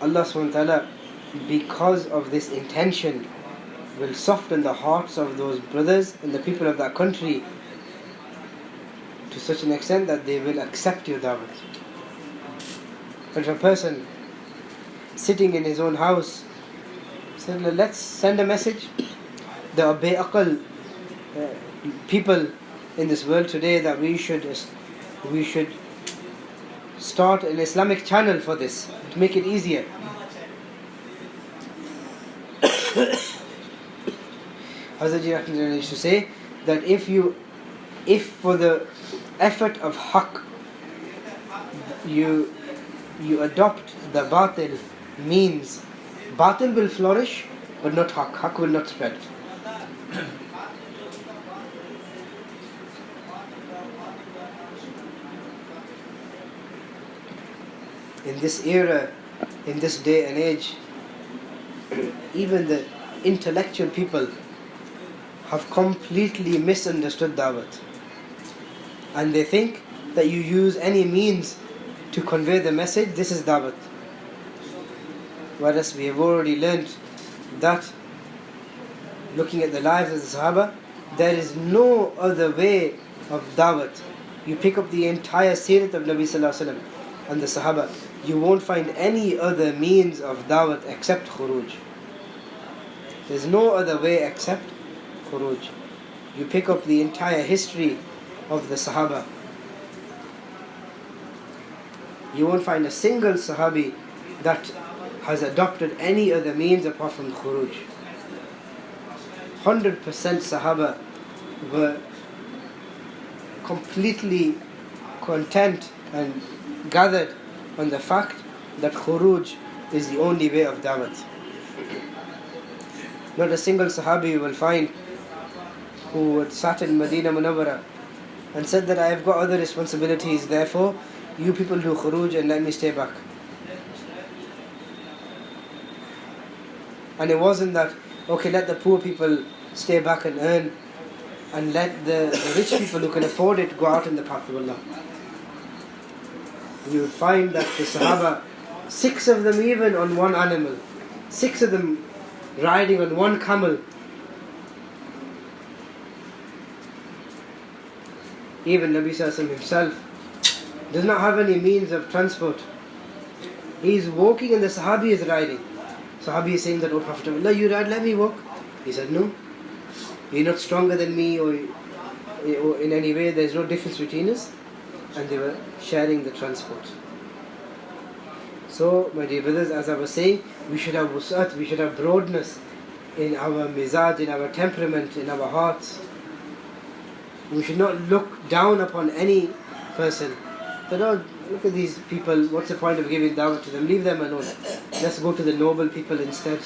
Allah subhanahu wa ta'ala, because of this intention, will soften the hearts of those brothers and the people of that country to such an extent that they will accept your da'wah. But if a person sitting in his own house said, let's send a message, there are bay'aqal people in this world today that we should start an Islamic channel for this to make it easier. Hazrat Ji used to say that if for the effort of haqq you adopt the batil means, batil will flourish but not haqq. Haqq will not spread. In this era, in this day and age, even the intellectual people have completely misunderstood da'wah, and they think that you use any means to convey the message, this is da'wah. Whereas we have already learned that, looking at the lives of the Sahaba, there is no other way of da'wah. You pick up the entire seerat of Nabi Sallallahu Alaihi Wasallam and the Sahaba, you won't find any other means of da'wah except khuruj. There's no other way except khuruj. You pick up the entire history of the Sahaba, you won't find a single Sahabi that has adopted any other means apart from khuruj. 100% Sahaba were completely content and gathered on the fact that khuruj is the only way of da'wah. Not a single Sahabi you will find who had sat in Medina Munawwara and said that I have got other responsibilities, therefore you people do khuruj and let me stay back. And it wasn't that, okay, let the poor people stay back and earn, and let the rich people who can afford it go out in the path of Allah. You would find that the Sahaba, 6 of them even on one animal, 6 of them riding on one camel. Even Nabi Sallallahu Alaihi Wasallam himself does not have any means of transport. He is walking and the Sahabi is riding. Sahabi is saying that, oh Prophet of Allah, you ride, let me walk. He said, no, you're not stronger than me, or in any way there is no difference between us. And they were sharing the transport. So, my dear brothers, as I was saying, we should have wus'at, we should have broadness in our mizaj, in our temperament, in our hearts. We should not look down upon any person. But oh, look at these people, what's the point of giving dawah to them? Leave them alone. Let's go to the noble people instead.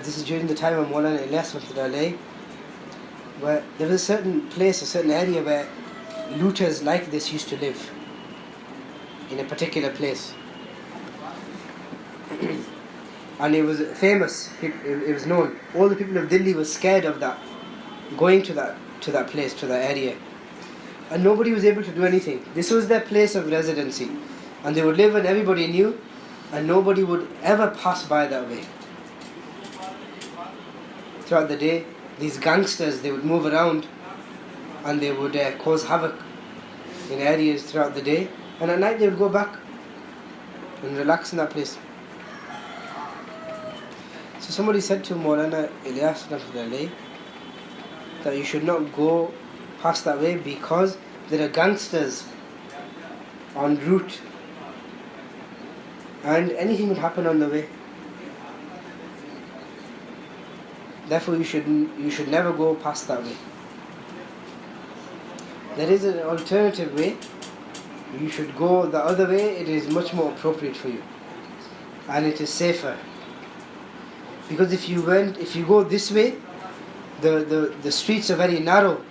This is during the time of MAULANA Saad, where there was a certain place, a certain area where looters like this used to live, in a particular place. And it was famous, it was known. All the people of Delhi were scared of that, going to that place, to that area. And nobody was able to do anything. This was their place of residency. And they would live and everybody knew, and nobody would ever pass by that way. Throughout the day, these gangsters, they would move around and they would cause havoc in areas throughout the day, and at night they would go back and relax in that place. So somebody said to MAULANA Saad that you should not go past that way because there are gangsters en route and anything would happen on the way. Therefore you should never go past that way. There is an alternative way. You should go the other way. It is much more appropriate for you, and it is safer. Because if you go this way, the streets are very narrow.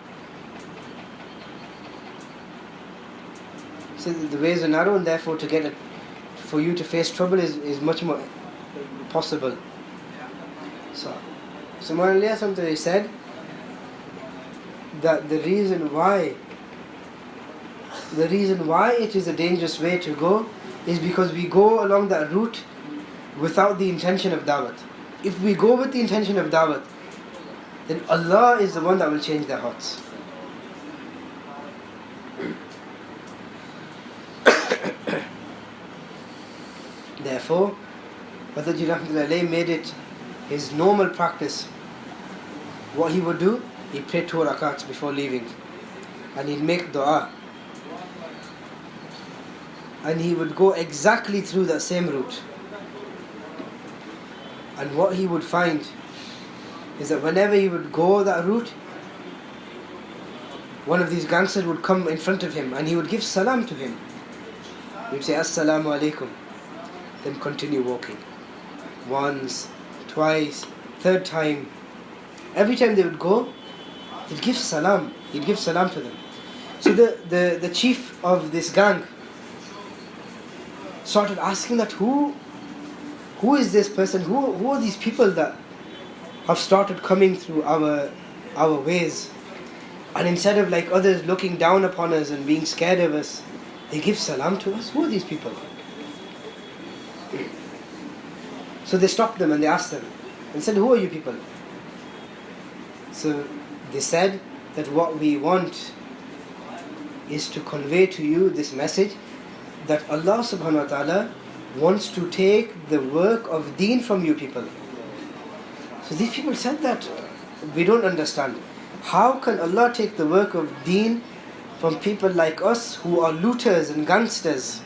So the ways are narrow, and therefore for you to face trouble is much more possible. So Maulana Saad said that the reason why it is a dangerous way to go is because we go along that route without the intention of da'wat. If we go with the intention of da'wat, then Allah is the one that will change their hearts. Therefore, Badaji Rahmatullahi made it his normal practice. What he would do, he'd pray 2 rakats before leaving, and he'd make dua, and he would go exactly through that same route. And what he would find is that whenever he would go that route, one of these gangsters would come in front of him and he would give salam to him. He would say Assalamu alaikum, then continue walking. Once, twice, third time. Every time they would go, he'd give salam to them. So the chief of this gang started asking that who is this person? Who are these people that have started coming through our ways? And instead of like others looking down upon us and being scared of us, they give salam to us. Who are these people? So they stopped them and they asked them and said, who are you people? So they said that what we want is to convey to you this message that Allah subhanahu wa ta'ala wants to take the work of Deen from you people. So these people said that we don't understand. How can Allah take the work of Deen from people like us who are looters and gangsters?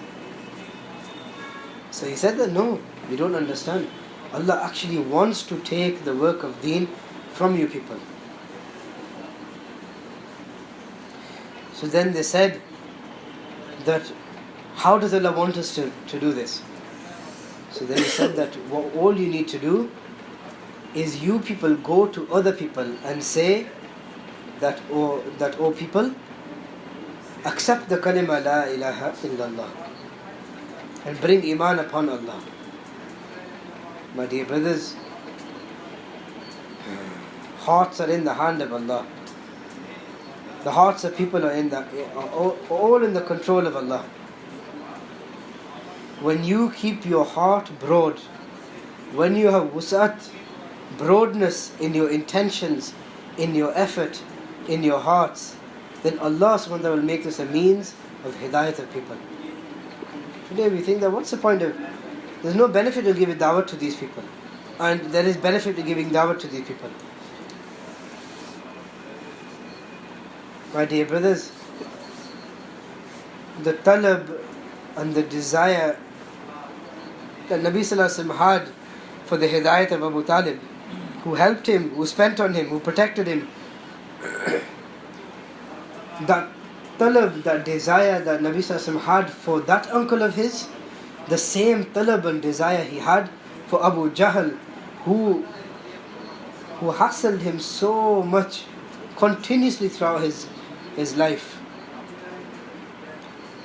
So he said that no, we don't understand. Allah actually wants to take the work of Deen from you people. So then they said that how does Allah want us to do this? So then he said that all you need to do is you people go to other people and say that oh people, accept the kalima la ilaha illallah and bring iman upon Allah. My dear brothers, hearts are in the hand of Allah. The hearts of people are all in the control of Allah. When you keep your heart broad, when you have wus'at, broadness in your intentions, in your effort, in your hearts, then Allah subhanahu wa ta'ala will make this a means of hidayat of people. Today we think that what's the point of, there's no benefit of giving da'wah to these people, and there is benefit to giving da'wah to these people. My dear brothers, the talab and the desire that Nabi Sallallahu Alaihi Wasallam had for the hidayat of Abu Talib, who helped him, who spent on him, who protected him, that talab, that desire that Nabi Sallallahu Alaihi Wasallam had for that uncle of his, the same talab and desire he had for Abu Jahl, who hassled him so much continuously throughout his life.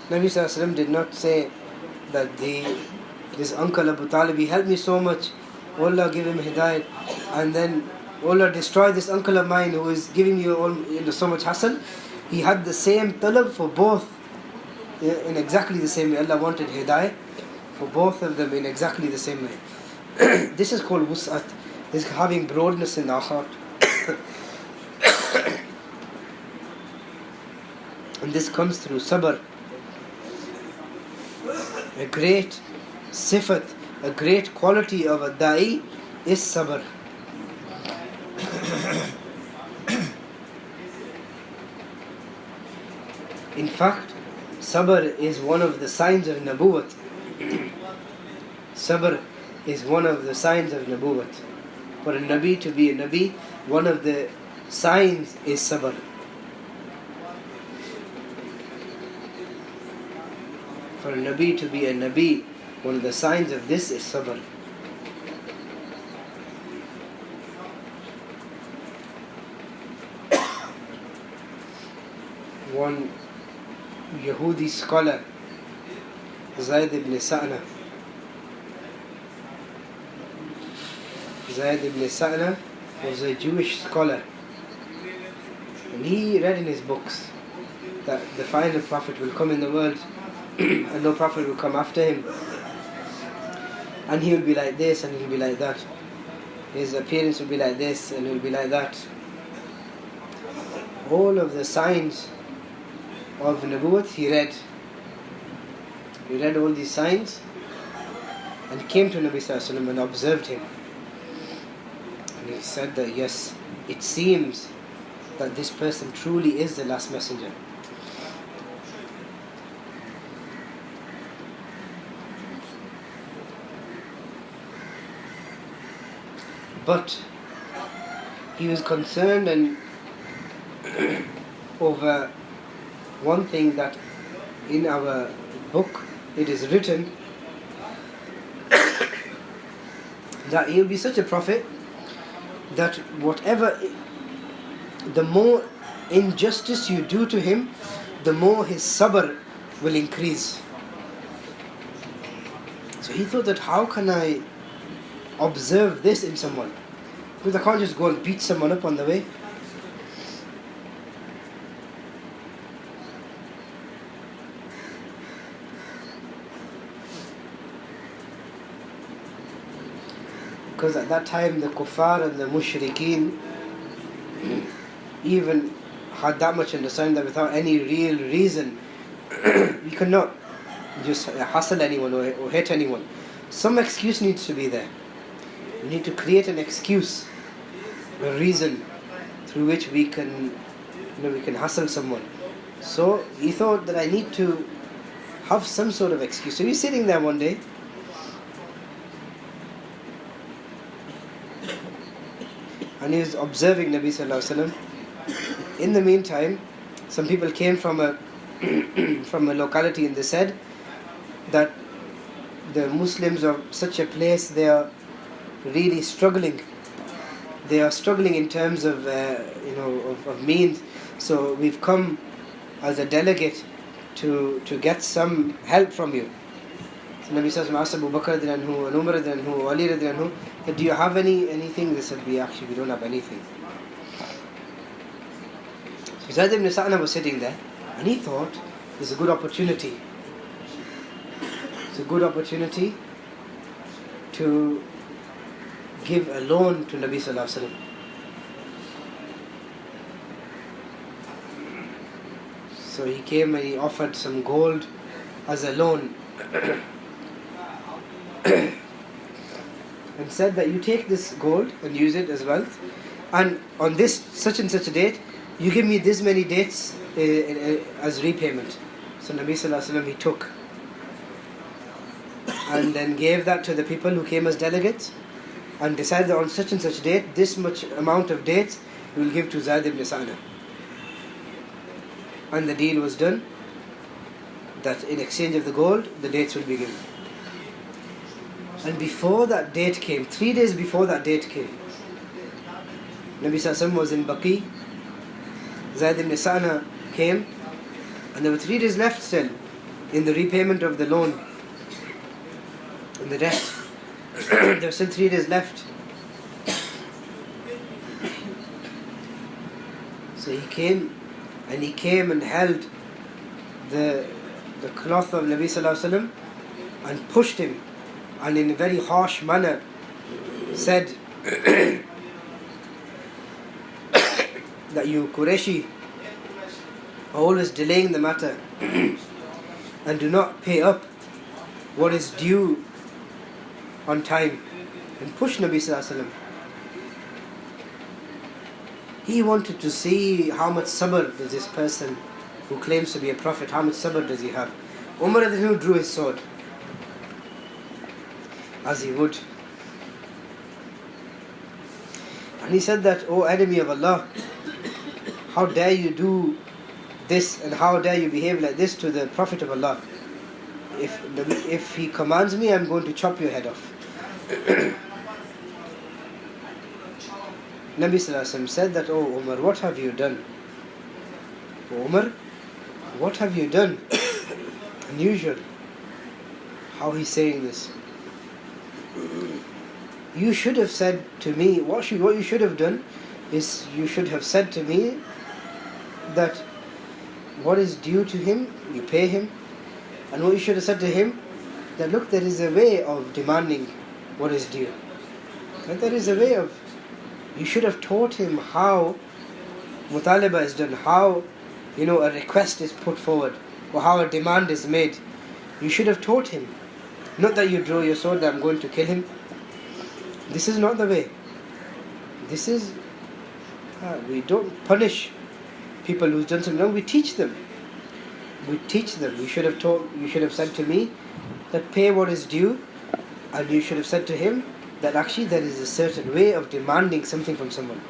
Nabi Sallallahu Alaihi Wasallam did not say that this uncle Abu Talib, he helped me so much, Allah give him hidayat, and then Allah destroy this uncle of mine who is giving you so much hassle. He had the same talab for both in exactly the same way. Allah wanted hidayat for both of them in exactly the same way. This is called wus'at. This is having broadness in our heart. And this comes through sabr. A great sifat, a great quality of a da'i is sabr. In fact, sabr is one of the signs of nabuwat. Sabr is one of the signs of nabuwat. For a nabi to be a nabi, one of the signs is sabr. For a nabi to be a nabi, one of the signs of this is sabr. one Yahudi scholar, Zayd ibn Sa'na. Zayd ibn Sa'na was a Jewish scholar, and he read in his books that the final prophet will come in the world and no prophet will come after him, and he will be like this and he will be like that, his appearance will be like this and he will be like that. All of the signs of Nubuwwat he read all these signs and came to Nabi Sallallahu Alaihi Wasallam and observed him, and he said that yes, it seems that this person truly is the last messenger. But he was concerned and over one thing, that in our book it is written that he will be such a prophet that whatever, the more injustice you do to him, the more his sabr will increase. So he thought that how can I observe this in someone? Because I can't just go and beat someone up on the way. Because at that time the kuffar and the mushrikeen even had that much understanding that without any real reason we cannot just hustle anyone or hit anyone. Some excuse needs to be there. We need to create an excuse, a reason through which we can hustle someone. So he thought that I need to have some sort of excuse. So he's sitting there one day, and he was observing Nabi Sallallahu Alaihi Wasallam. In the meantime, some people came from a from a locality, and they said that the Muslims of such a place, they are really struggling. They are struggling in terms of of means. So we've come as a delegate to get some help from you. So Nabi Sallallahu Alaihi Wasallam asked Abu Bakr radhiyallahu anhu and Umar radhiyallahu anhu, Ali radhiyallahu anhu, do you have anything? They said, we don't have anything. So Zayd ibn Sa'na was sitting there, and he thought it's a good opportunity. It's a good opportunity to give a loan to Nabi Sallallahu Alaihi Wasallam. So he came and he offered some gold as a loan and said that you take this gold and use it as wealth, and on this such and such a date you give me this many dates as repayment. So Nabi Sallallahu Alaihi Wasallam, he took and then gave that to the people who came as delegates, and decided that on such and such date, this much amount of dates we will give to Zayd ibn Sa'na. And the deal was done that in exchange of the gold, the dates will be given. And before that date came, 3 days before that date came, Nabi Sallallahu Alaihi Wasallam was in Baqi. Zayd ibn Sa'na came, and there were 3 days left still in the repayment of the loan and the debt. There were still 3 days left. So he came and held the cloth of Nabi Sallallahu Alaihi Wasallam and pushed him, and in a very harsh manner said that you Qurayshi are always delaying the matter and do not pay up what is due on time, and pushed Nabi Sallallahu Alaihi Wasallam. He wanted to see how much sabr does this person who claims to be a prophet, how much sabr does he have. Umar drew his sword, as he would, and he said that, O enemy of Allah, how dare you do this, and how dare you behave like this to the Prophet of Allah? If he commands me, I'm going to chop your head off. Nabi Sallallahu Alaihi Wasallam said that, Oh Umar, what have you done? O Umar, what have you done? Unusual how he's saying this. You should have said to me, what you should have done is you should have said to me that what is due to him, you pay him. And what you should have said to him, that look, there is a way of demanding what is due. And there is a way of, you should have taught him how mutalaba is done, how a request is put forward, or how a demand is made. You should have taught him. Not that you draw your sword that I'm going to kill him. This is not the way. This is, we don't punish people who've done something wrong, we teach them. We teach them. You should have said to me that pay what is due, and you should have said to him that actually there is a certain way of demanding something from someone.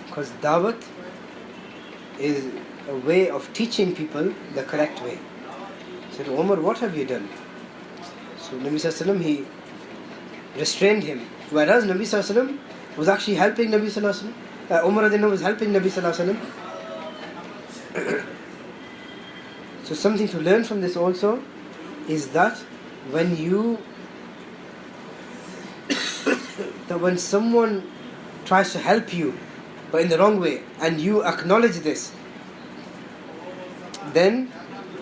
Because dawat is a way of teaching people the correct way. He said, Umar, what have you done? So Nabi Sallallahu Alaihi Wasallam, he restrained him. Whereas Nabi Sallallahu Alaihi Wasallam was actually helping Nabi Sallallahu Alaihi Wasallam. Umar Radhi was helping Nabi Sallallahu Alaihi Wasallam. So something to learn from this also is that when someone tries to help you but in the wrong way, and you acknowledge this, then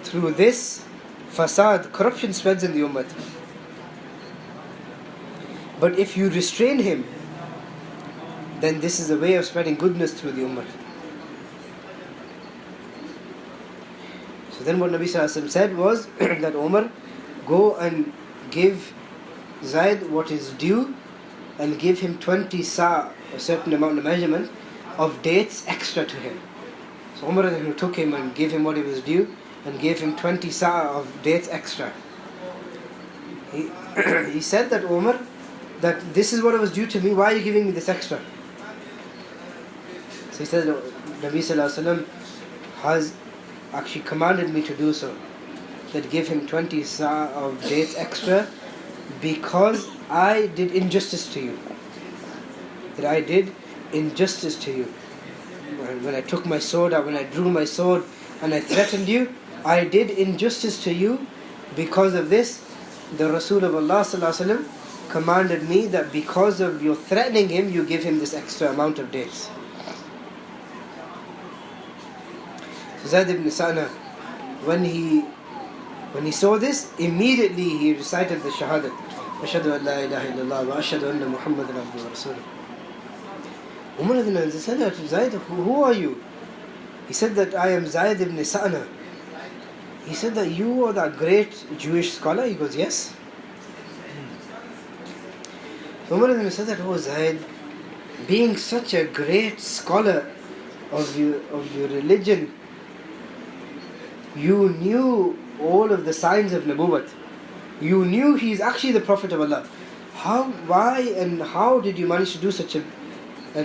through this fasad, corruption spreads in the ummah. But if you restrain him, then this is a way of spreading goodness through the ummah. So then what Nabi Sallallahu Alaihi Wasallam said was that Umar, go and give Zaid what is due, and give him 20 sa', a certain amount of measurement, of dates extra to him. So Umar took him and gave him what he was due, and gave him 20 sa' of dates extra. He said that, Umar, that this is what was due to me, why are you giving me this extra? So he said, Nabi Sallallahu Alaihi Wasallam has actually commanded me to do so, that give him 20 sa' of dates extra, because I did injustice to you. That I did injustice to you. When I took my sword out, when I drew my sword and I threatened you, I did injustice to you. Because of this, the Rasul of Allah Sallallahu Alaihi Wasallam commanded me that because of your threatening him, you give him this extra amount of dates. So Zayd ibn Sa'na, when he saw this, immediately he recited the Shahadat. Ashhadu an la ilaha illallah wa ashhadu anna Muhammadan abduhu wa rasuluh. Umar said to Zayd, who are you? He said that I am Zayd ibn Sa'na. He said that you are that great Jewish scholar? He goes, yes. So Umar said that, oh Zayd, being such a great scholar of your religion, you knew all of the signs of Nabuwwat. You knew he is actually the Prophet of Allah. Why and how did you manage to do such an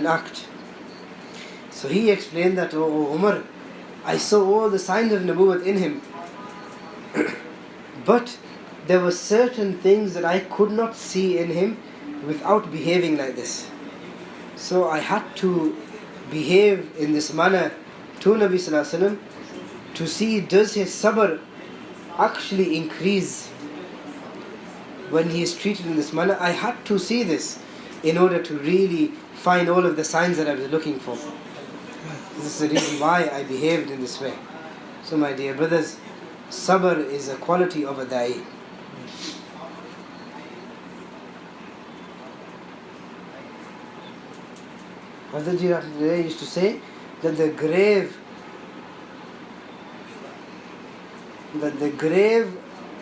act? So he explained that, oh Umar, I saw all the signs of Nabuwwat in him. But there were certain things that I could not see in him without behaving like this. So I had to behave in this manner to Nabi Sallallahu Alaihi Wasallam to see, does his sabr actually increase when he is treated in this manner. I had to see this in order to really find all of the signs that I was looking for. This is the reason why I behaved in this way. So my dear brothers, sabr is a quality of a da'i. Hazrat Ji Rahmatullah used to say that the grave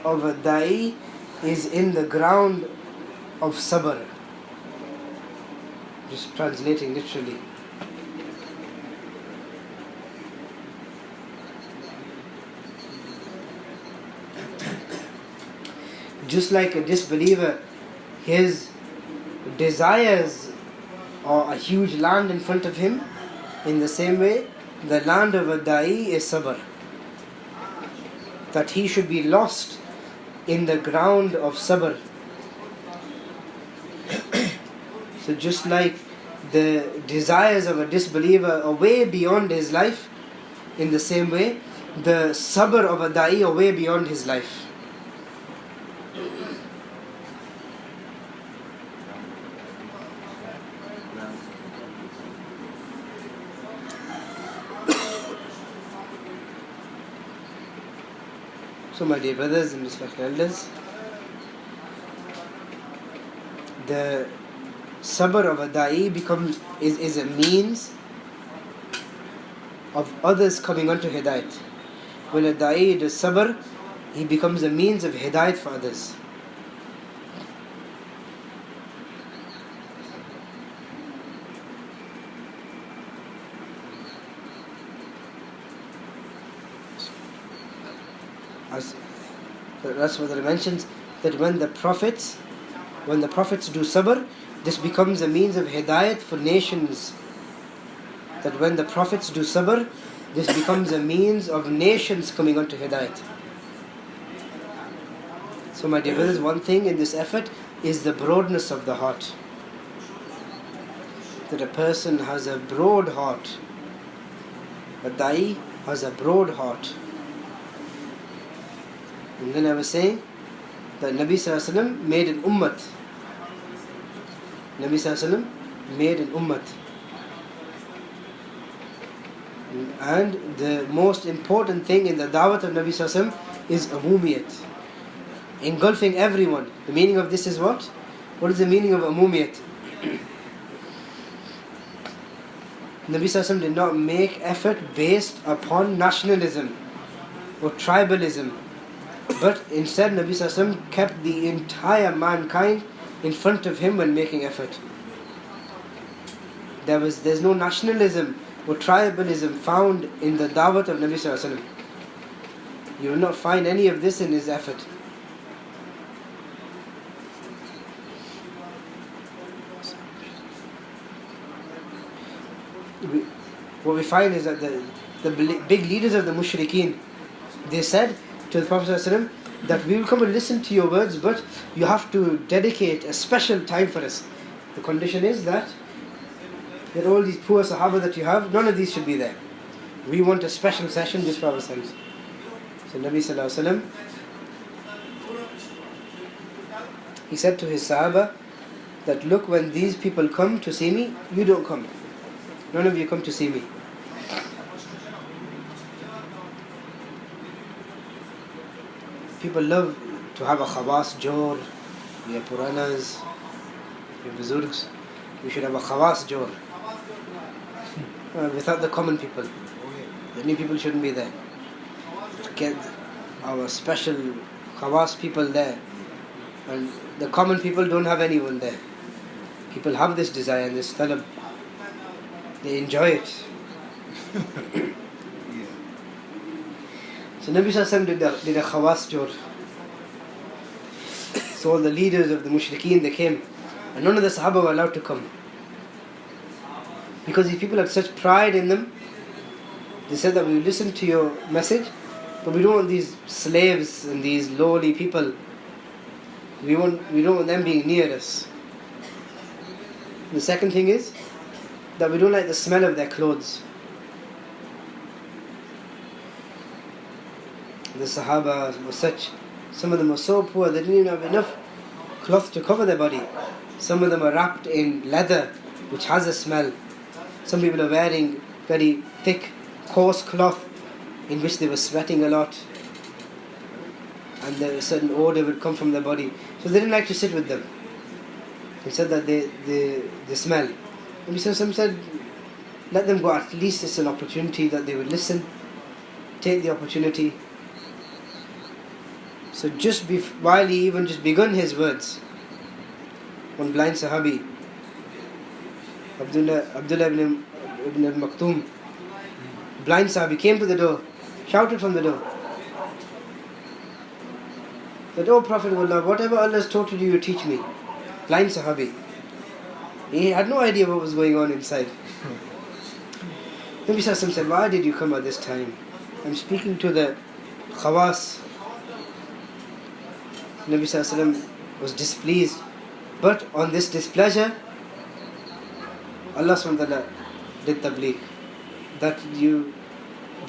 of a da'i is in the ground of sabr. Just translating literally. Just like a disbeliever, his desires are a huge land in front of him, in the same way, the land of a da'i is sabr. That he should be lost in the ground of sabr. So just like the desires of a disbeliever are way beyond his life, in the same way, the sabr of a da'i are way beyond his life. So my dear brothers and respected elders, the sabr of a da'i is a means of others coming onto hidayat. When a da'i does sabr, he becomes a means of hidayat for others. As Rasulullah mentions that when the prophets do sabr, this becomes a means of hidayat for nations. That when the prophets do sabr, this becomes a means of nations coming onto hidayat. So my dear brothers, one thing in this effort is the broadness of the heart. That a person has a broad heart. A da'i has a broad heart. And then I was saying that Nabi Sallallahu Alaihi Wasallam made an ummat. Nabi Sallallahu Alaihi Wasallam made an ummat. And the most important thing in the dawat of Nabi Sallallahu Alaihi Wasallam is umumiyat, engulfing everyone. The meaning of this is what? What is the meaning of umumiyat? Nabi Sallallahu Alaihi Wasallam did not make effort based upon nationalism or tribalism, but instead Nabi Sallallahu Alaihi Wasallam kept the entire mankind in front of him when making effort. There's no nationalism or tribalism found in the dawat of Nabi Sallallahu Alaihi Wasallam. You will not find any of this in his effort. What we find is that the big leaders of the mushrikeen, they said to the Prophet ﷺ that we will come and listen to your words, but you have to dedicate a special time for us. The condition is that all these poor Sahaba that you have, none of these should be there. We want a special session just for ourselves. So Nabi Sallallahu Alaihi Wasallam, he said to his Sahaba that, look, when these people come to see me, you don't come. None of you come to see me. People love to have a khawas jor, we are Puranas, we are Buzurgs. We should have a khawas jor. Without the common people. The new people shouldn't be there. Get our special khawas people there. And the common people don't have anyone there. People have this desire and this talab. They enjoy it. So Nabi Sallallahu Alaihi Wasallam did a khawas jor. So all the leaders of the mushrikeen, they came. And none of the Sahaba were allowed to come. Because these people had such pride in them. They said that we will listen to your message, but we don't want these slaves and these lowly people. We don't want them being near us. The second thing is that we don't like the smell of their clothes. The Sahaba were such, some of them were so poor, they didn't even have enough cloth to cover their body. Some of them are wrapped in leather, which has a smell. Some people are wearing very thick, coarse cloth in which they were sweating a lot. And a certain odor would come from their body. So they didn't like to sit with them. They said that they smell. And some said, let them go, at least it's an opportunity that they would listen. Take the opportunity. So while he even just begun his words, one blind Sahabi, Abdullah ibn al-Maktoum, blind Sahabi, came to the door, shouted from the door that, "Oh Prophet of Allah, whatever Allah has taught you, you teach me." Blind Sahabi. He had no idea what was going on inside. Nabi Sallallahu Alaihi Wasallam said, "Why did you come at this time? I'm speaking to the khawas." Nabi Sallallahu Alaihi Wasallam was displeased. But on this displeasure, Allah subhanahu wa ta'ala did tabligh. That you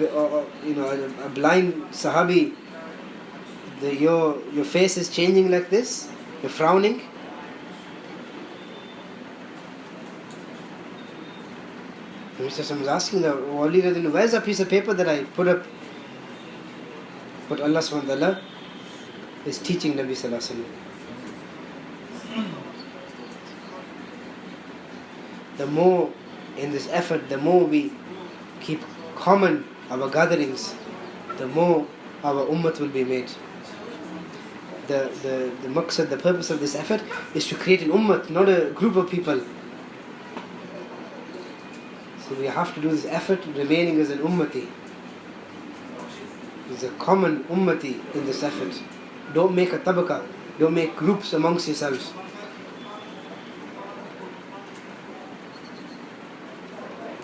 a blind Sahabi, your face is changing like this, you're frowning. Mr. was asking the Wali, where's a piece of paper that I put up? But Allah subhanahu wa ta'ala is teaching Nabi sallallahu alaihi wasallam. The more in this effort, the more we keep common our gatherings, the more our ummah will be made. The maqsad, the purpose of this effort is to create an ummah, not a group of people. So we have to do this effort remaining as an ummati. There's a common ummati in this effort. Don't make a tabaka, don't make groups amongst yourselves.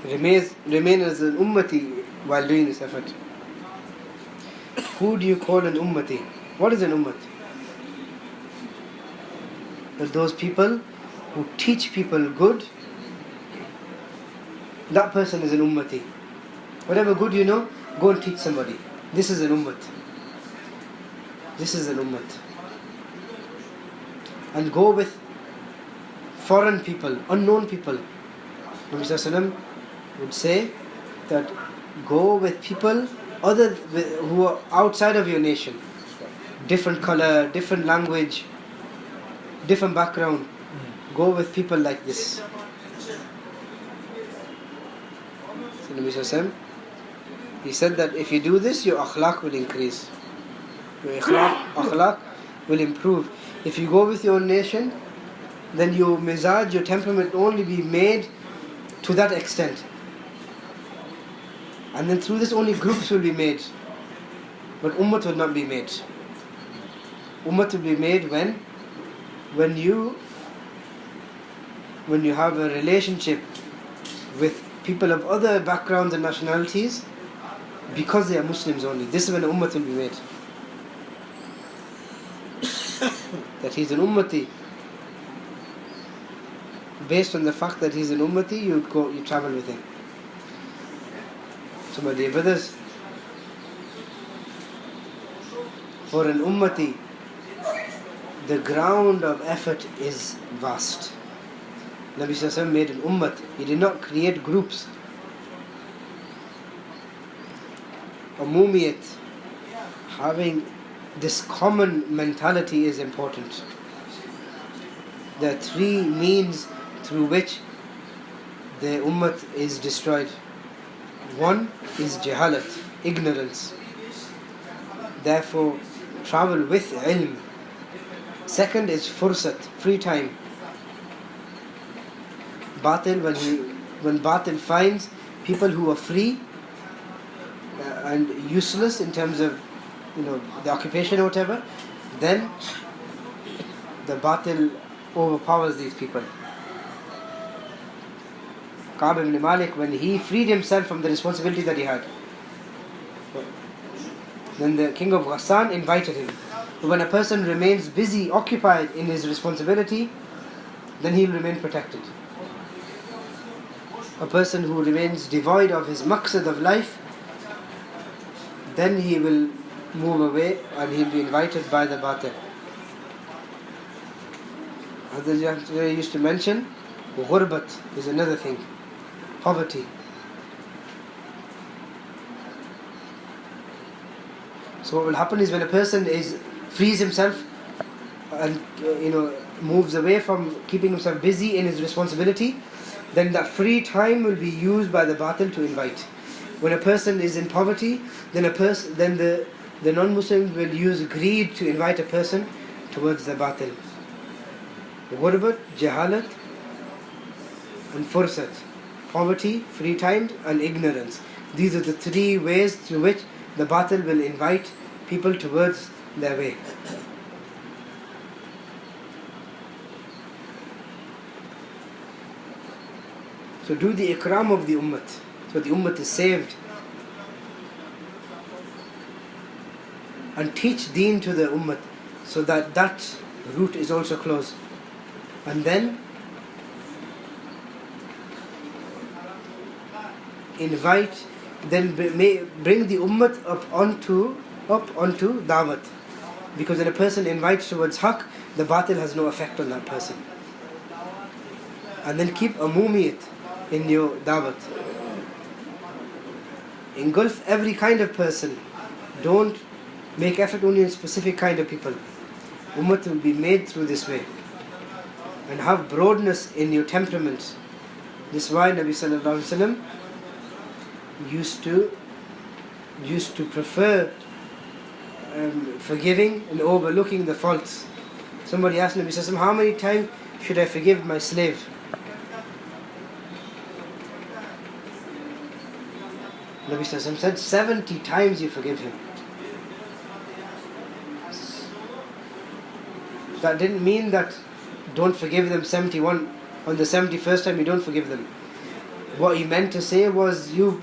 Remain as an ummati while doing this effort. Who do you call an ummati? What is an ummat? Those people who teach people good, that person is an ummati. Whatever good you know, go and teach somebody. This is an ummat. This is an ummat. And go with foreign people, unknown people. Nabi Sallallahu Alaihi Wasallam would say that go with people who are outside of your nation. Different color, different language, different background. Go with people like this. So Nabi Sallallahu Alaihi Wasallam, he said that if you do this, your akhlaq will increase. Your akhlaq will improve. If you go with your nation, then your mizaj, your temperament will only be made to that extent. And then through this only groups will be made. But ummah will not be made. Ummah will be made when you have a relationship with people of other backgrounds and nationalities because they are Muslims only. This is when ummah will be made. That he's an ummati. Based on the fact that he's an ummati, you travel with him. So my dear brothers, for an ummati, the ground of effort is vast. Nabi Sallallahu Alaihi Wasallam made an ummat. He did not create groups. Umumiyat, having this common mentality is important. There are three means through which the ummat is destroyed. One is jahalat, ignorance. Therefore, travel with ilm. Second is fursat, free time. Batil, when batil finds people who are free and useless in terms of the occupation or whatever, then the batil overpowers these people. Ka'b ibn Malik, when he freed himself from the responsibility that he had, then the king of Ghassan invited him. But when a person remains busy, occupied in his responsibility, then he will remain protected. A person who remains devoid of his maqsad of life, then he will move away and he'll be invited by the batil. As I used to mention, ghurbat is another thing. Poverty. So what will happen is when a person frees himself and moves away from keeping himself busy in his responsibility, then that free time will be used by the batil to invite. When a person is in poverty, then the non-Muslims will use greed to invite a person towards the batil. Ghurbat, jahalat, and fursat. Poverty, free time, and ignorance. These are the three ways through which the batil will invite people towards their way. So do the ikram of the ummat, so the ummat is saved. And teach deen to the ummat, so that route is also closed. And then invite then bring the ummah up onto da'wat. Because when a person invites towards haqq, the batil has no effect on that person. And then keep umumiyat in your da'wat. Engulf every kind of person. Don't make effort only on specific kind of people. Ummah will be made through this way. And have broadness in your temperament. This is why Nabi sallallahu alaihi wasallam used to prefer forgiving and overlooking the faults. Somebody asked Nabi sallallahu alaihi wasallam, how many times should I forgive my slave? Nabi sallallahu alaihi wasallam said 70 times you forgive him. That didn't mean that don't forgive them 71. On the 71st time you don't forgive them. What he meant to say was you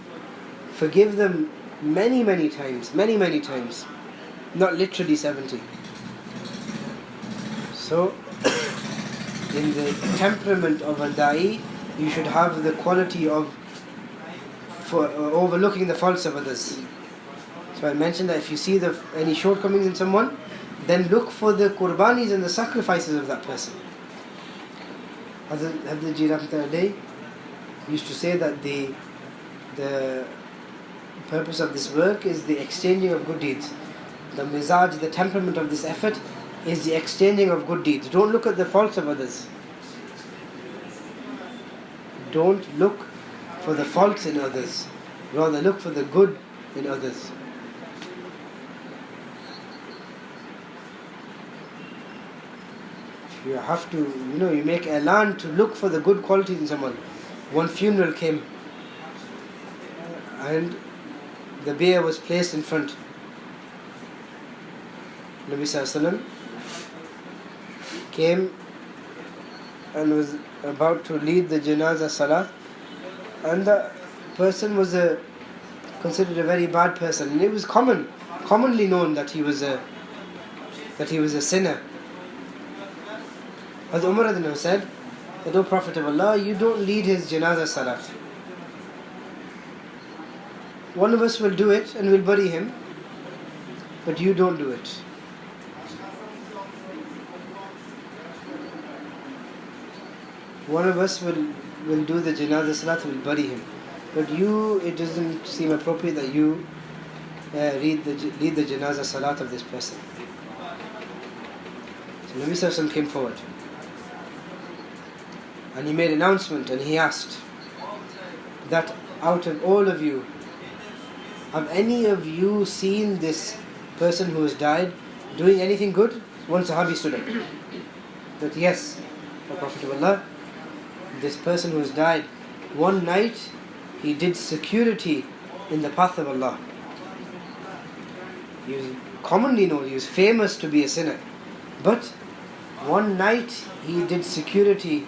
forgive them many times. Not literally 70. So, in the temperament of a da'i, you should have the quality of overlooking the faults of others. So I mentioned that if you see any shortcomings in someone, then look for the qurbanis and the sacrifices of that person. Hazrat Ji Rahmatullah used to say that the purpose of this work is the exchanging of good deeds. The mizaj, the temperament of this effort is the exchanging of good deeds. Don't look at the faults of others. Don't look for the faults in others. Rather look for the good in others. You have to, you make elan to look for the good qualities in someone. One funeral came and the bier was placed in front. Nabi Sallallahu Alaihi Wasallam came and was about to lead the janazah salat, and the person was considered a very bad person, and it was commonly known that he was a sinner. As Umar said that, O Prophet of Allah, you don't lead his janazah salat. One of us will do it and will bury him, but you don't do it. One of us will do the janazah salat, will bury him, but it doesn't seem appropriate that you lead the janazah salat of this person. So Nabi Sallallahu Alaihi Wasallam came forward and he made an announcement, and he asked that out of all of you, have any of you seen this person who has died doing anything good? One Sahabi stood up. That yes, O Prophet of Allah, this person who has died, one night he did security in the path of Allah. He was commonly known, he was famous to be a sinner, but one night he did security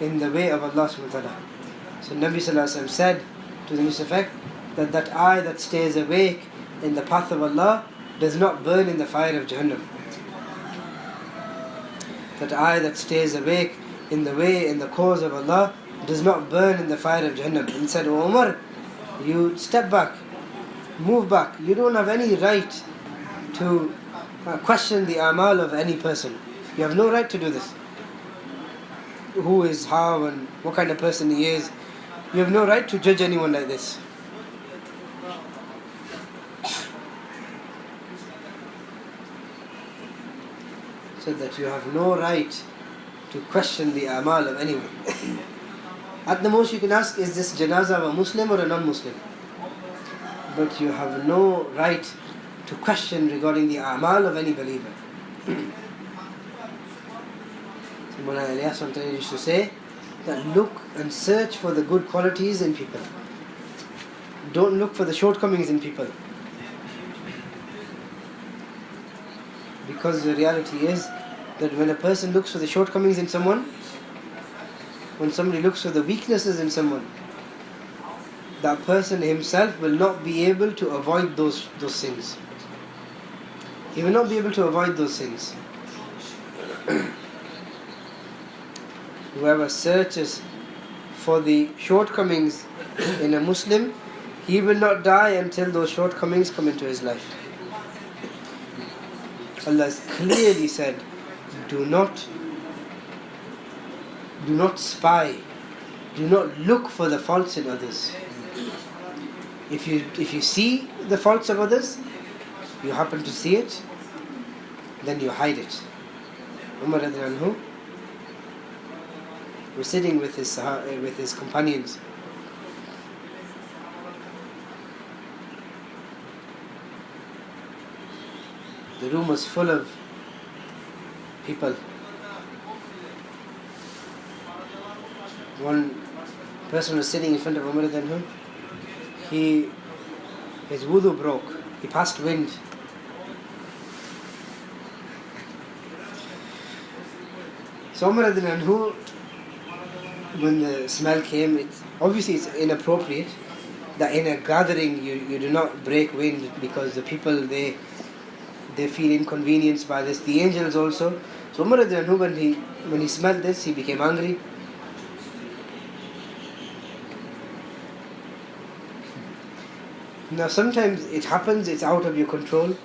in the way of Allah subhanahu wa ta'ala. So Nabi Sallallahu Alaihi Wasallam said to this effect that eye that stays awake in the path of Allah does not burn in the fire of Jahannam. That eye that stays awake in the way, in the cause of Allah, does not burn in the fire of Jahannam. And said, O Umar, you step back, move back. You don't have any right to question the amal of any person. You have no right to do this. Who is, how, and what kind of person he is. You have no right to judge anyone like this. Said that you have no right to question the amal of anyone. At the most you can ask, is this janazah of a Muslim or a non-Muslim? But you have no right to question regarding the amal of any believer. Maulana Saad used to say that look and search for the good qualities in people. Don't look for the shortcomings in people. Because the reality is that when a person looks for the shortcomings in someone, when somebody looks for the weaknesses in someone, that person himself will not be able to avoid those things. He will not be able to avoid those things. Whoever searches for the shortcomings in a Muslim, He will not die until those shortcomings come into his life. Allah has clearly said, do not spy, do not look for the faults in others. If you see the faults of others, you happen to see it, then you hide it. Umar radiallahu anhu was sitting with his companions. The room was full of people. One person was sitting in front of Umar radiallahu anhu. His wudu broke. He passed wind. So Umar radiallahu anhu, when the smell came, obviously it's inappropriate that in a gathering you do not break wind, because the people they feel inconvenienced by this. The angels also. So Umar radiallahu anhu, when he smelled this, he became angry. Now sometimes it happens, it's out of your control,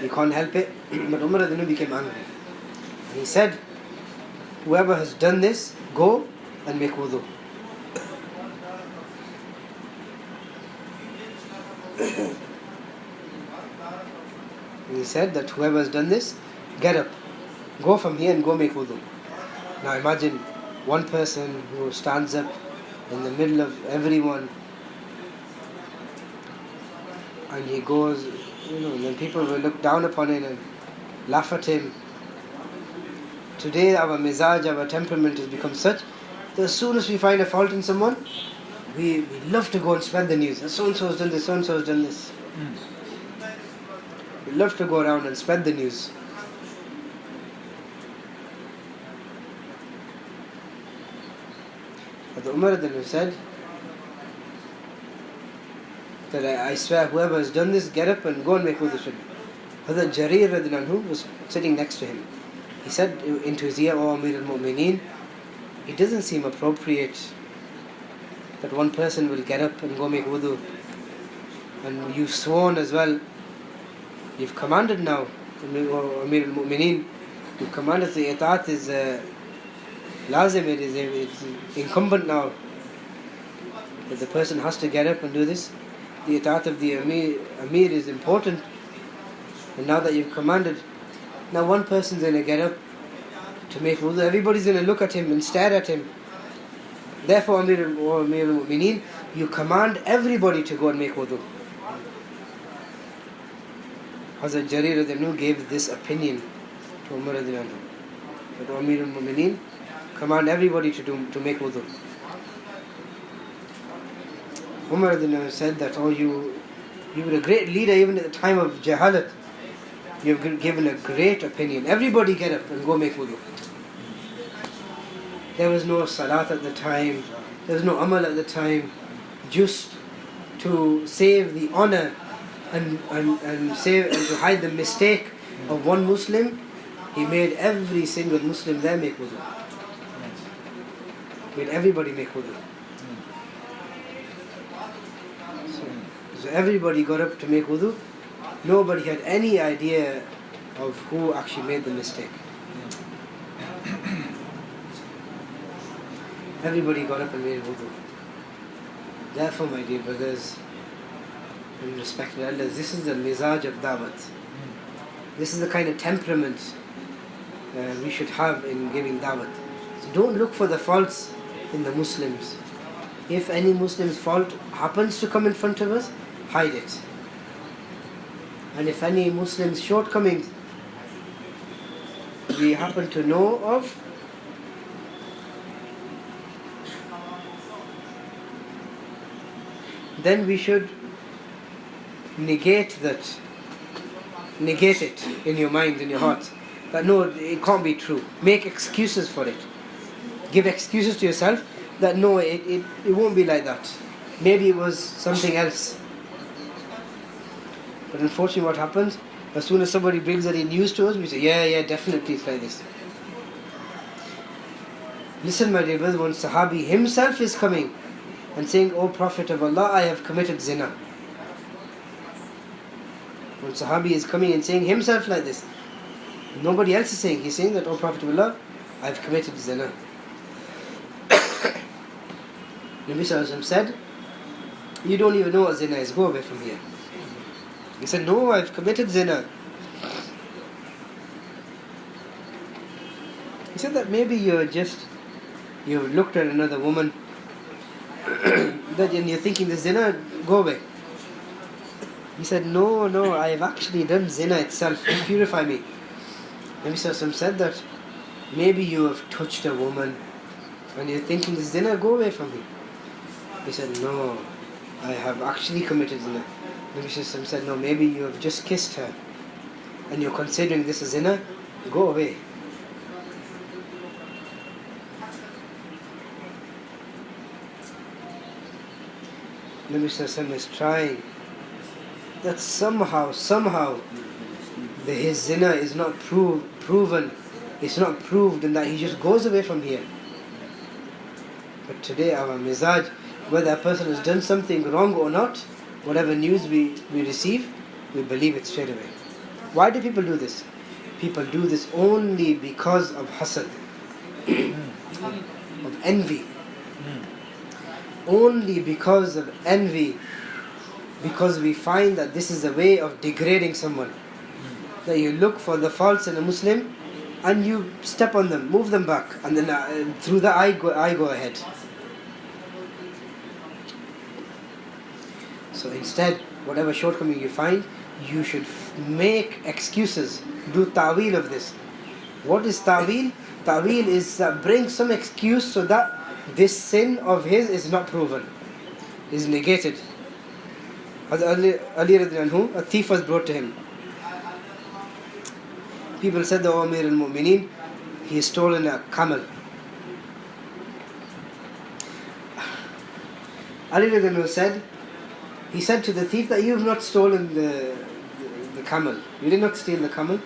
you can't help it. But Umar radiallahu anhu became angry. And he said, whoever has done this, go and make wudu. And he said that whoever has done this, get up, go from here and go make wudu. Now imagine one person who stands up in the middle of everyone, and he goes, and then people will look down upon him and laugh at him. Today our mizaj, our temperament has become such that as soon as we find a fault in someone, we love to go and spread the news. So-and-so has done this, so-and-so has done this. We love to go around and spread the news. But the Umar radiallahu anhu said that I swear whoever has done this, get up and go and make wudu. Hazrat Jarir radiallahu anhu was sitting next to him. He said into his ear, "O Amir al-Mu'mineen, it doesn't seem appropriate that one person will get up and go make wudu. And you've sworn as well. You've commanded now, O Amir al-Mu'mineen, you've commanded, the itaat is lazim, it's incumbent now that the person has to get up and do this. The itaat of the Amir is important. And now that you've commanded, now one person's going to get up to make wudu, everybody's going to look at him and stare at him. Therefore, Amir al-Mu'mineen, you command everybody to go and make wudu." Hazrat Jarir radiallahu anhu gave this opinion to Umar radiallahu anhu. But Amir al-Mu'mineen, command everybody to make wudu. Umar radiallahu anhu said that, you were a great leader even at the time of Jahalat. You've given a great opinion. Everybody get up and go make wudu. There was no salat at the time. There was no amal at the time. Just to save the honor and to hide the mistake of one Muslim, he made every single Muslim there make wudu. Made everybody make wudu. So everybody got up to make wudu. Nobody had any idea of who actually made the mistake. Everybody got up and made wudu. Therefore, my dear brothers and respected elders, this is the mizaj of da'wat. This is the kind of temperament we should have in giving da'wat. So don't look for the faults in the Muslims. If any Muslim's fault happens to come in front of us, hide it. And if any Muslim's shortcomings we happen to know of, then we should negate it in your mind, in your heart. That no, it can't be true. Make excuses for it. Give excuses to yourself that no, it won't be like that. Maybe it was something else. But unfortunately what happens, as soon as somebody brings any news to us, we say, yeah, definitely it's like this. Listen, my dear brother, when Sahabi himself is coming and saying, "O Prophet of Allah, I have committed zina." When Sahabi is coming and saying himself like this, nobody else is saying. He's saying that, "O Prophet of Allah, I have committed zina." Nabi Sallallahu Alaihi Wasallam said, "You don't even know what zina is. Go away from here." He said, "No, I've committed zina." He said that maybe you've looked at another woman that and you're thinking the zina, go away. He said, no, I have actually done zina itself. Purify me. Nabi Sallallahu Alaihi Wasallam said that maybe you have touched a woman and you're thinking the zina, go away from me. He said, "No, I have actually committed zina." Nabi Sallallahu Alaihi Wasallam said, "No, maybe you have just kissed her and you're considering this a zina, go away." Nabi Sallallahu Alaihi Wasallam is trying that somehow his zina is not proven, it's not proved, and that he just goes away from here. But today our mizaj, whether a person has done something wrong or not, whatever news we receive, we believe it straight away. Why do people do this? People do this only because of hasad, of envy. Only because of envy, because we find that this is a way of degrading someone. That you look for the faults in a Muslim and you step on them, move them back, and then through that I go ahead. So instead, whatever shortcoming you find, you should make excuses, do ta'wil of this. What is ta'wil? Ta'wil is bring some excuse so that this sin of his is not proven, is negated. Ali radhiyallahu anhu, a thief was brought to him. People said, "O Amir al-Mu'mineen, he has stolen a camel." Ali radhiyallahu anhu he said to the thief that, "You have not stolen the camel. You did not steal the camel.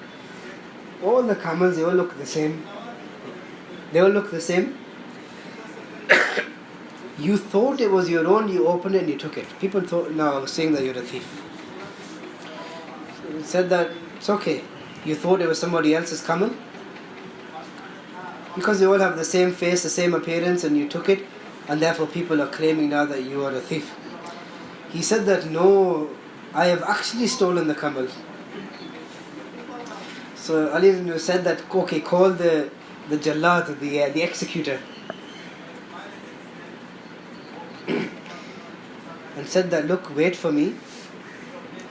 All the camels, they all look the same. They all look the same. You thought it was your own, you opened it and you took it. People now saying that you're a thief." So he said that, "It's okay. You thought it was somebody else's camel because they all have the same face, the same appearance, and you took it, and therefore people are claiming now that you are a thief." He said that, "No, I have actually stolen the camel." So Ali said that, "Okay, call the Jallad, the executor." And said that, "Look, wait for me.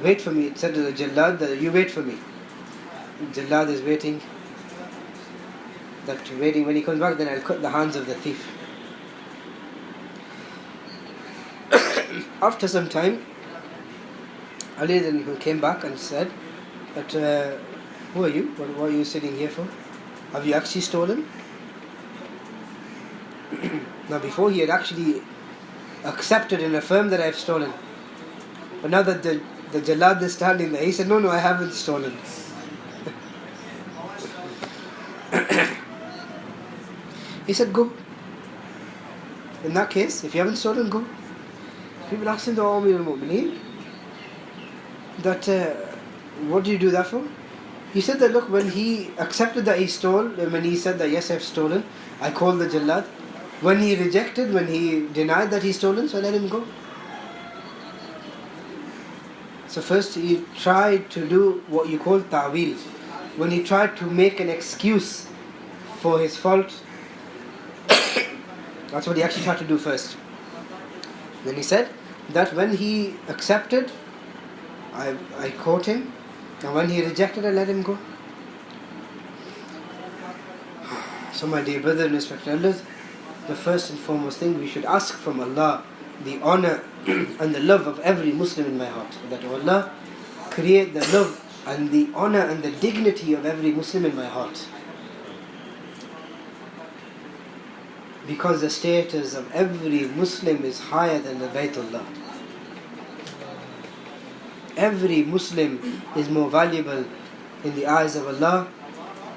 It said to the Jallad that, "You wait for me." The Jallad is waiting. When he comes back, then I'll cut the hands of the thief. After some time, Ali then came back and said that, "Who are you? What are you sitting here for? Have you actually stolen?" Now before he had actually accepted and affirmed that I have stolen. But now that the Jallad is standing there, he said, No, I haven't stolen." He said, "Go. In that case, if you haven't stolen, go." People asked him, "O Amir al-Mu'mineen, that what do you do that for?" He said that, "Look, when he accepted that he stole, and when he said that yes, I've stolen, I called the Jallad. When he rejected, when he denied that he stolen, so I let him go." So first he tried to do what you call ta'wil. When he tried to make an excuse for his fault, that's what he actually tried to do first. Then he said that when he accepted, I caught him, and when he rejected, I let him go. So my dear brother and respected elders, the first and foremost thing we should ask from Allah, the honor and the love of every Muslim in my heart. That Allah create the love and the honor and the dignity of every Muslim in my heart. Because the status of every Muslim is higher than the Baytullah. Every Muslim is more valuable in the eyes of Allah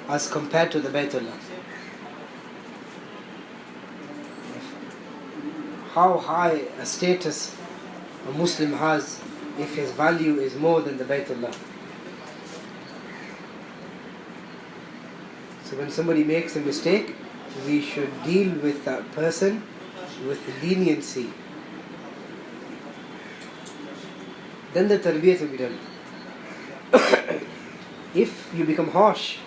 as compared to the Baytullah. how high a status a Muslim has if his value is more than the Baytullah. So when somebody makes a mistake, we should deal with that person with leniency. Then the tarbiyat will be done. If you become harsh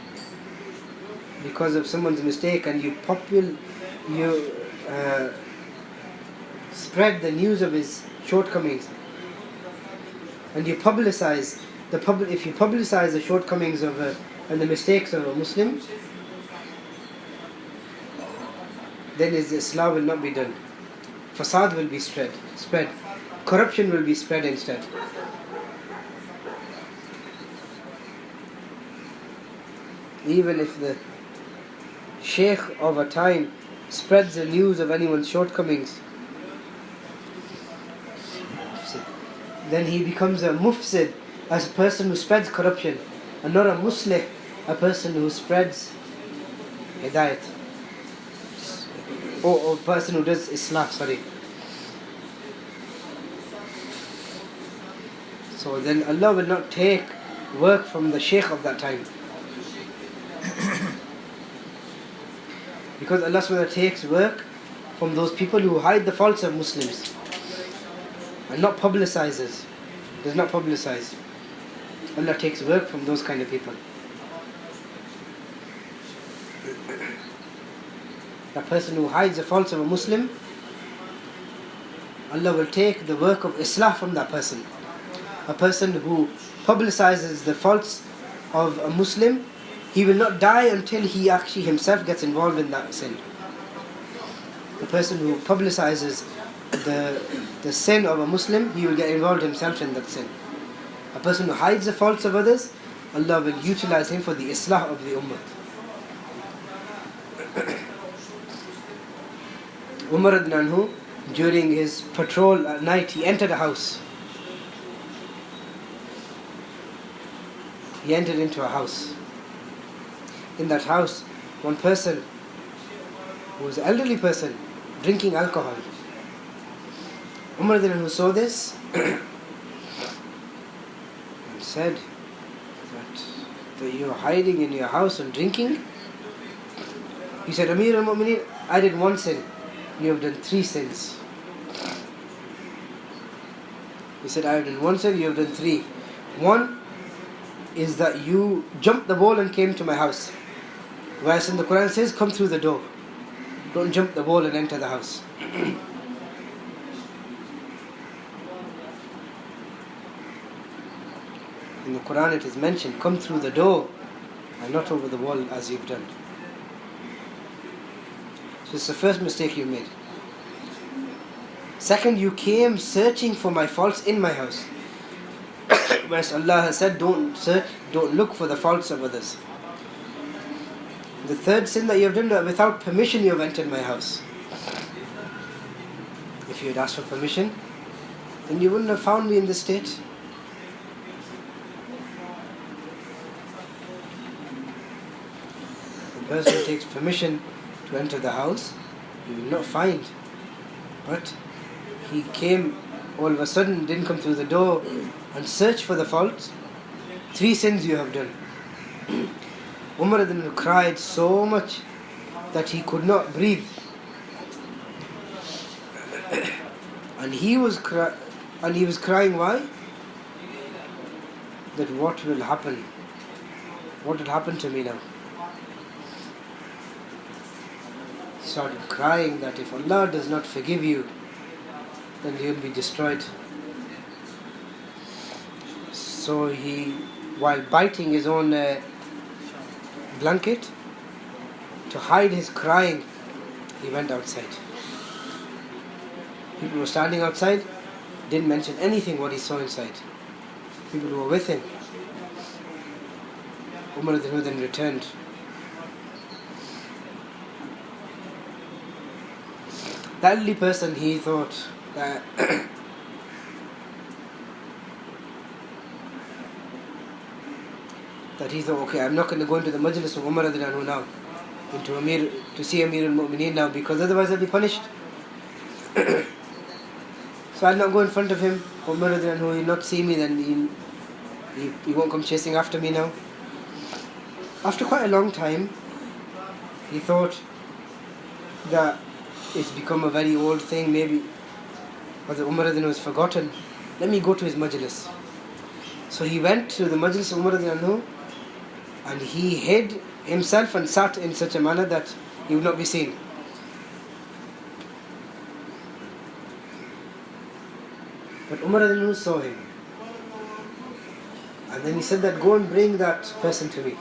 because of someone's mistake and you spread the news of his shortcomings and you publicize if you publicize the shortcomings of and the mistakes of a Muslim, then his Islah will not be done. Fasad will be spread. Corruption will be spread instead. Even if the Sheikh of a time spreads the news of anyone's shortcomings, then he becomes a mufsid, as a person who spreads corruption, and not a muslih, a person who spreads hidayat, or a person who does islah, So then Allah will not take work from the Shaykh of that time. Because Allah SWT takes work from those people who hide the faults of Muslims and not publicizes, does not publicize. Allah takes work from those kind of people. A person who hides the faults of a Muslim, Allah will take the work of Islah from that person. A person who publicizes the faults of a Muslim, he will not die until he actually himself gets involved in that sin. The person who publicizes the sin of a Muslim, he will get involved himself in that sin. A person who hides the faults of others, Allah will utilize him for the Islah of the Ummah. Umar radhiyallahu anhu, during his patrol at night, he entered a house. He entered into a house. In that house, one person, who was an elderly person, drinking alcohol. Umar radhiyallahu anhu saw this and said that you are hiding in your house and drinking. He said, Amir al-Mu'mineen, I did one sin. You have done 3 sins. He said, I have done 1 sin, you have done 3. 1 is that you jumped the wall and came to my house. Whereas in the Quran it says, come through the door. Don't jump the wall and enter the house. In the Quran it is mentioned, come through the door and not over the wall as you've done. So it's the first mistake you made. Second, you came searching for my faults in my house. Whereas Allah has said, don't search, don't look for the faults of others. The third sin that you have done, that without permission you have entered my house. If you had asked for permission, then you wouldn't have found me in this state. The person who takes permission to enter the house, you will not find. But he came all of a sudden, didn't come through the door and search for the faults. 3 sins you have done. Umar then cried so much that he could not breathe. And he was crying, why? That what will happen? What will happen to me now? He started crying that if Allah does not forgive you, then you will be destroyed. So he, while biting his own blanket, to hide his crying, he went outside. People were standing outside, didn't mention anything what he saw inside. People who were with him. Umar then returned. The elderly person, he thought that okay, I'm not going to go into the majlis of Umar radhiyallahu anhu now, to see Amir al-Mu'mineen now, because otherwise I'll be punished. So I'll not go in front of him. Umar radiallahu anhu, he'll not see me, then he won't come chasing after me now. After quite a long time, he thought that it's become a very old thing, maybe Hazrat Umar radiallahu anhu was forgotten. Let me go to his majlis. So he went to the majlis of Umar radiallahu anhu, and he hid himself and sat in such a manner that he would not be seen. But Umar radiallahu anhu saw him. And then he said that, go and bring that person to me.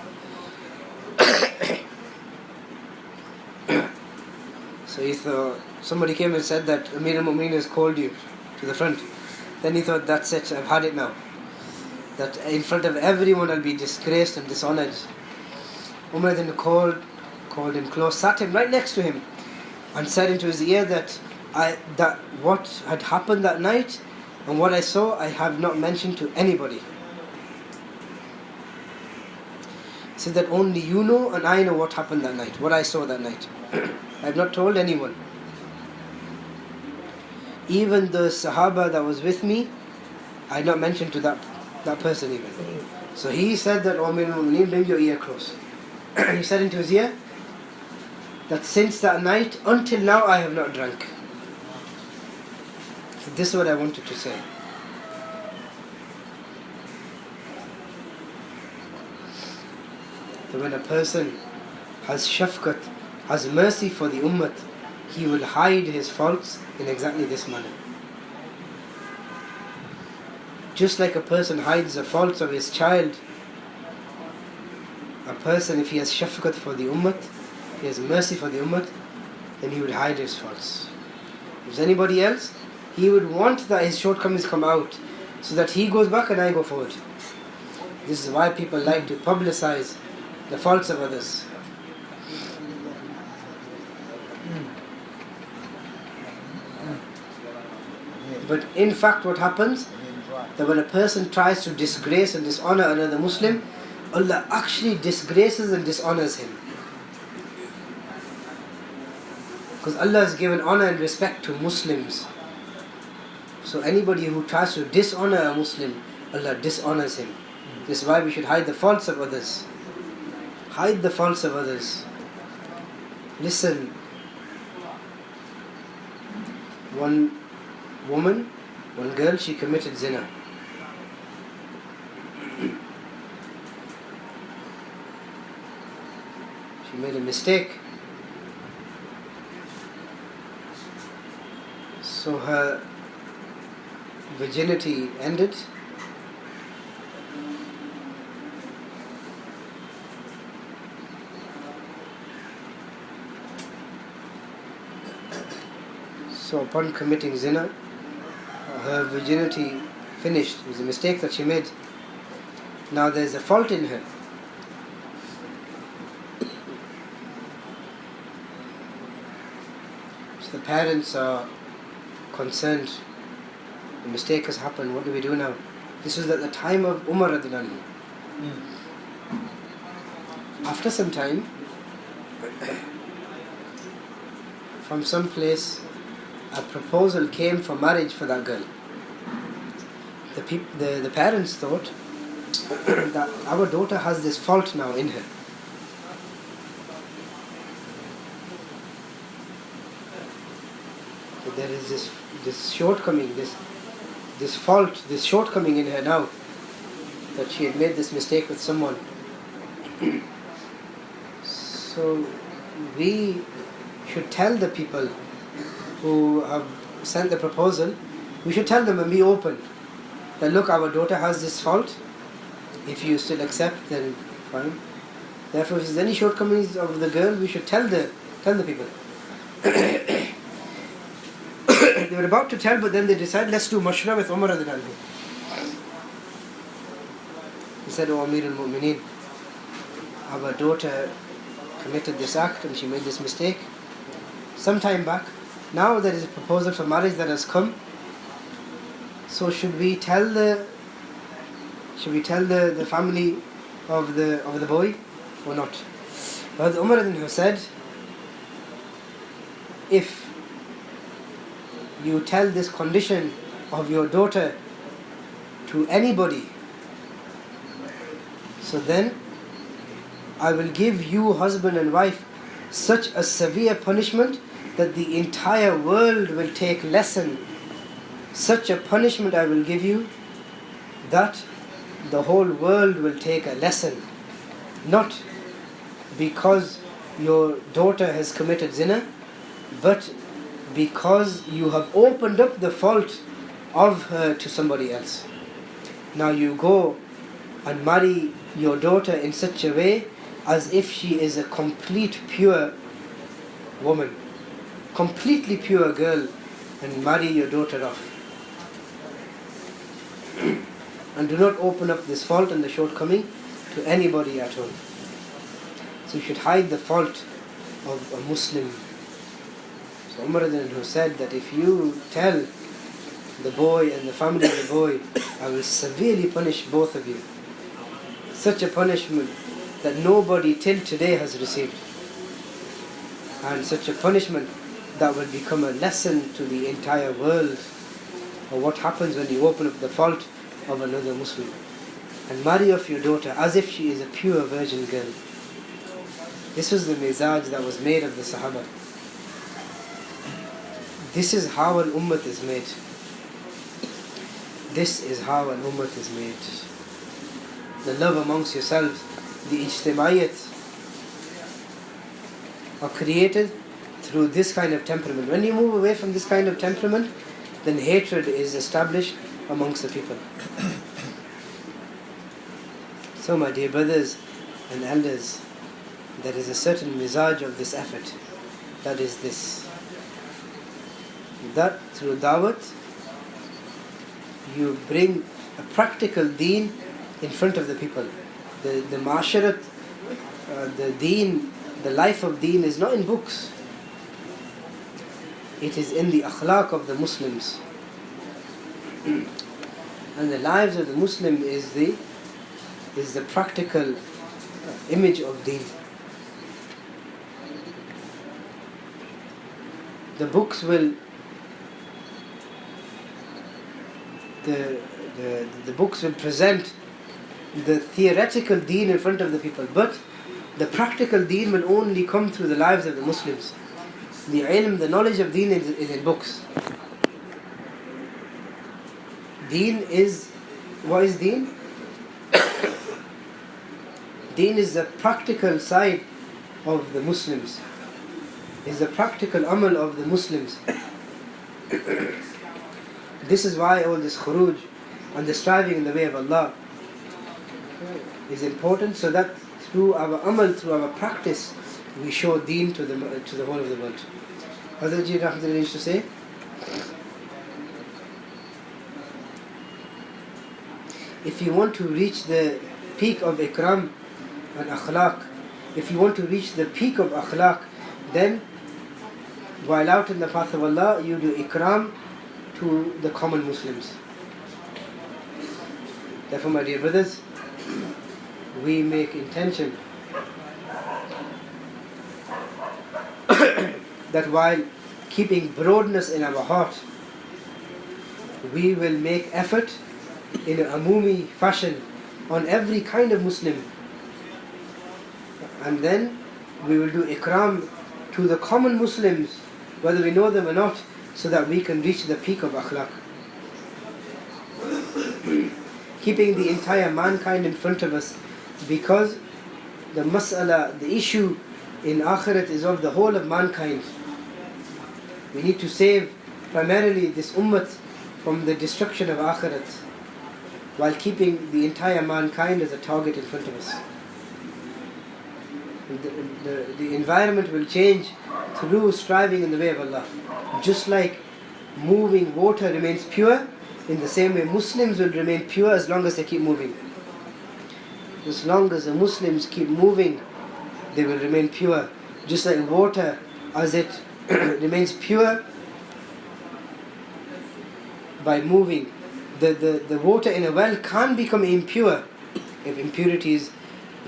So he thought, somebody came and said that Amir al-Mu'mineen has called you to the front. Then he thought, that's it, I've had it now. That in front of everyone I'll be disgraced and dishonored. Umar then called him close, sat him right next to him, and said into his ear that what had happened that night and what I saw, I have not mentioned to anybody. He said that only you know and I know what happened that night, what I saw that night. I have not told anyone. Even the Sahaba that was with me, I had not mentioned to that person even. So he said that, O Amir al-Mu'mineen, bring your ear close. He said into his ear that since that night until now I have not drunk. So this is what I wanted to say. That when a person has shafqat, has mercy for the ummah, he will hide his faults in exactly this manner. Just like a person hides the faults of his child, a person, if he has shafqat for the ummah, if he has mercy for the ummah, then he would hide his faults. If there's anybody else, he would want that his shortcomings come out, so that he goes back and I go forward. This is why people like to publicize the faults of others. But in fact what happens, that when a person tries to disgrace and dishonor another Muslim, Allah actually disgraces and dishonors him. Because Allah has given honor and respect to Muslims. So anybody who tries to dishonor a Muslim, Allah dishonors him. This is why we should hide the faults of others. Hide the faults of others. Listen, one girl, she committed zina. She made a mistake. So her virginity ended. So upon committing zina, her virginity finished. It was a mistake that she made. Now there's a fault in her. So the parents are concerned. The mistake has happened. What do we do now? This was at the time of Umar radiallahu anhu. After some time, from some place, a proposal came for marriage for that girl. The parents thought that our daughter has this fault now in her. That there is this shortcoming, this fault, this shortcoming in her now, that she had made this mistake with someone. So we should tell the people who have sent the proposal, we should tell them and be open that look, our daughter has this fault. If you still accept, then fine. Therefore, if there's any shortcomings of the girl, we should tell the people. They were about to tell, but then they decided, let's do mashra with Umar radiallahu anhu. He said, O Amir al-Mu'mineen, our daughter committed this act and she made this mistake some time back. Now there is a proposal for marriage that has come. So should we tell the family of the boy or not? But Umar who said, if you tell this condition of your daughter to anybody, so then I will give you, husband and wife, such a severe punishment that the entire world will take lesson. Such a punishment I will give you that the whole world will take a lesson. Not because your daughter has committed zina, but because you have opened up the fault of her to somebody else. Now you go and marry your daughter in such a way as if she is a complete pure woman, completely pure girl, and marry your daughter off. And do not open up this fault and the shortcoming to anybody at all. So you should hide the fault of a Muslim. So Umar who said that if you tell the boy and the family of the boy, I will severely punish both of you. Such a punishment that nobody till today has received. And such a punishment that will become a lesson to the entire world of what happens when you open up the fault of another Muslim. And marry off your daughter as if she is a pure virgin girl. This was the mizaj that was made of the Sahaba. This is how an ummah is made. This is how an ummah is made. The love amongst yourselves, the ijtimaiyat, are created through this kind of temperament. When you move away from this kind of temperament, then hatred is established amongst the people. So my dear brothers and elders, there is a certain mizaj of this effort. That is this. That through dawat, you bring a practical deen in front of the people. The ma'asharat, the deen, the life of deen is not in books. It is in the akhlaq of the Muslims. And the lives of the Muslim is the practical image of deen. The books will the books will present the theoretical deen in front of the people, but the practical deen will only come through the lives of the Muslims. The ilm, the knowledge of deen is in books. Deen is, what is deen? Deen is the practical side of the Muslims. Is the practical amal of the Muslims. This is why all this khuruj and the striving in the way of Allah is important, so that through our amal, through our practice, we show deen to the whole of the world. Hazrat Ji Rahmatullah used to say, if you want to reach the peak of ikram and akhlaq, if you want to reach the peak of akhlaq, then while out in the path of Allah, you do ikram to the common Muslims. Therefore, my dear brothers, we make intention that while keeping broadness in our heart, we will make effort in a amumi fashion on every kind of Muslim, and then we will do ikram to the common Muslims, whether we know them or not, so that we can reach the peak of akhlaq. Keeping the entire mankind in front of us, because the mas'ala, the issue in akhirat is of the whole of mankind. We need to save primarily this ummah from the destruction of akhirat, while keeping the entire mankind as a target in front of us. The environment will change through striving in the way of Allah. Just like moving water remains pure, in the same way Muslims will remain pure as long as they keep moving. As long as the Muslims keep moving, they will remain pure. Just like water, as it remains pure by moving. The water in a well can become impure if impurities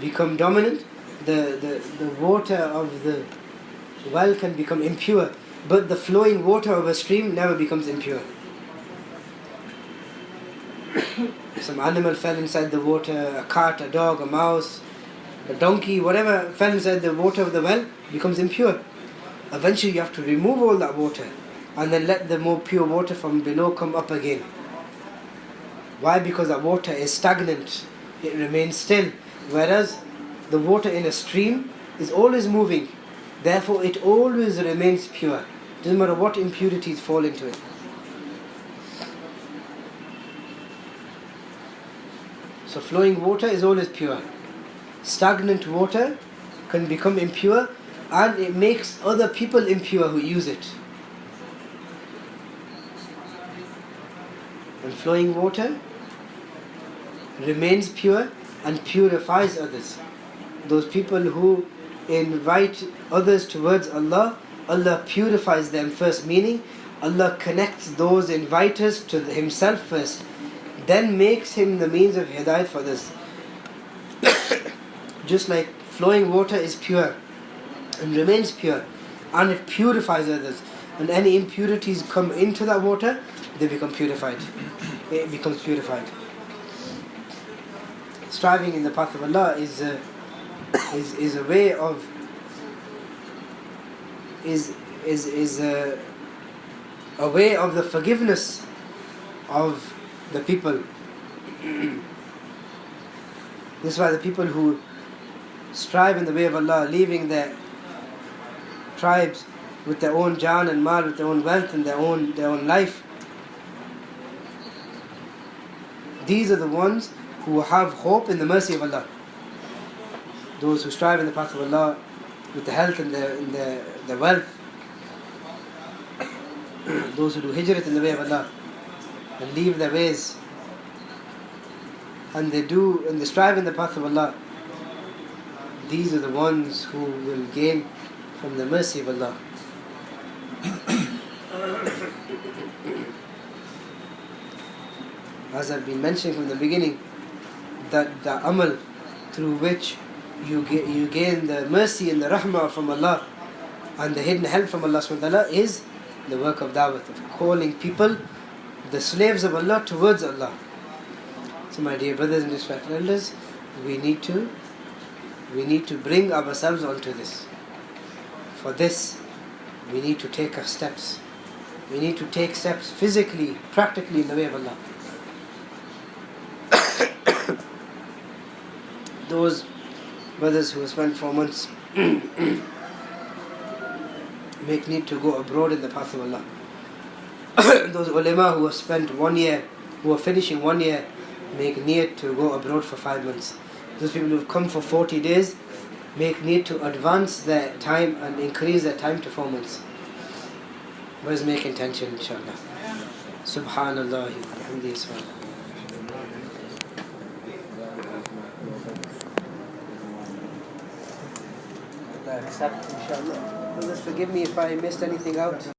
become dominant. The water of the well can become impure, but the flowing water of a stream never becomes impure. some animal fell inside the water, a cat, a dog, a mouse, a donkey, whatever fell inside the water of the well becomes impure. Eventually you have to remove all that water and then let the more pure water from below come up again. Why? Because that water is stagnant, it remains still, whereas the water in a stream is always moving, therefore it always remains pure. Doesn't matter what impurities fall into it. So flowing water is always pure. Stagnant water can become impure, and it makes other people impure who use it. And flowing water remains pure and purifies others. Those people who invite others towards Allah, Allah purifies them first, meaning Allah connects those inviters to Himself first, then makes him the means of hidayat for others. Just like flowing water is pure and remains pure, and it purifies others, and any impurities come into that water, they become purified. It becomes purified. Striving in the path of Allah is a way of a way of the forgiveness of the people. This is why the people who strive in the way of Allah, leaving their tribes with their own jaan and mal, with their own wealth and their own life, these are the ones who have hope in the mercy of Allah. Those who strive in the path of Allah with the health and the wealth, those who do hijrat in the way of Allah and leave their ways, and they strive in the path of Allah, these are the ones who will gain from the mercy of Allah. As I've been mentioning from the beginning, that the amal through which you gain the mercy and the rahmah from Allah and the hidden help from Allah subhanahu wa ta'ala is the work of dawah, of calling people, the slaves of Allah, towards Allah. So my dear brothers and respected elders, we need to bring ourselves onto this. For this, we need to take our steps. We need to take steps physically, practically in the way of Allah. Those brothers who have spent 4 months make need to go abroad in the path of Allah. Those ulama who have spent 1 year, who are finishing 1 year, make need to go abroad for 5 months. Those people who have come for 40 days make need to advance their time and increase their time to 4 months. Let us make intention, inshallah. Subhanallah, alhamdulillah. Accept, inshallah. Brothers, forgive me if I missed anything out.